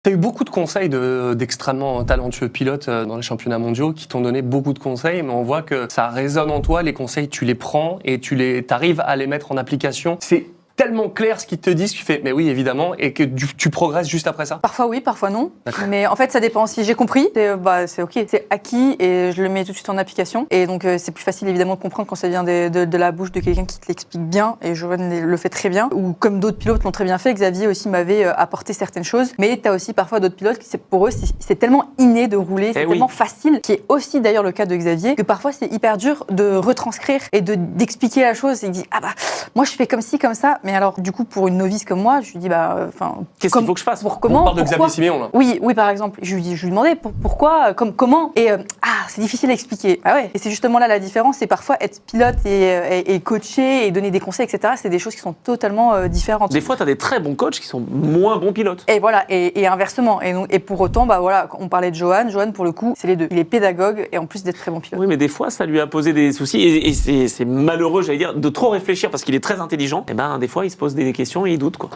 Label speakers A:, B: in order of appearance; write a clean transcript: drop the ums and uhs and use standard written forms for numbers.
A: Tu as eu beaucoup de conseils d'extrêmement talentueux pilotes dans les championnats mondiaux qui t'ont donné beaucoup de conseils, mais on voit que ça résonne en toi, les conseils, tu les prends et tu arrives à les mettre en application. C'est tellement clair ce qu'ils te disent, tu fais mais oui évidemment, et que tu progresses juste après ça.
B: Parfois oui, parfois non. Mais en fait ça dépend. Si j'ai compris, c'est ok, c'est acquis et je le mets tout de suite en application. Et donc c'est plus facile évidemment de comprendre quand ça vient de la bouche de quelqu'un qui te l'explique bien. Et Johan le fait très bien. Ou comme d'autres pilotes l'ont très bien fait, Xavier aussi m'avait apporté certaines choses. Mais tu as aussi parfois d'autres pilotes qui pour eux c'est tellement inné de rouler, c'est tellement facile, qui est aussi d'ailleurs le cas de Xavier, que parfois c'est hyper dur de retranscrire et d'expliquer la chose. Et il dit moi je fais comme ci comme ça. Mais alors, du coup, pour une novice comme moi, je lui dis,
A: qu'est-ce qu'il faut que je fasse?
B: Pour comment?
A: On parle de Xavier Siméon, là.
B: Oui, par exemple. Je lui demandais pourquoi, comment. Et c'est difficile à expliquer. Ah ouais. Et c'est justement là la différence. C'est parfois être pilote et coacher et donner des conseils, etc. C'est des choses qui sont totalement différentes.
C: Des fois, tu as des très bons coachs qui sont moins bons pilotes.
B: Et voilà, et inversement. Et pour autant, on parlait de Johan. Johan, pour le coup, c'est les deux. Il est pédagogue et en plus d'être très bon pilote.
C: Oui, mais des fois, ça lui a posé des soucis. Et c'est malheureux, j'allais dire, de trop réfléchir parce qu'il est très intelligent. Et des fois, il se pose des questions et il doute, quoi.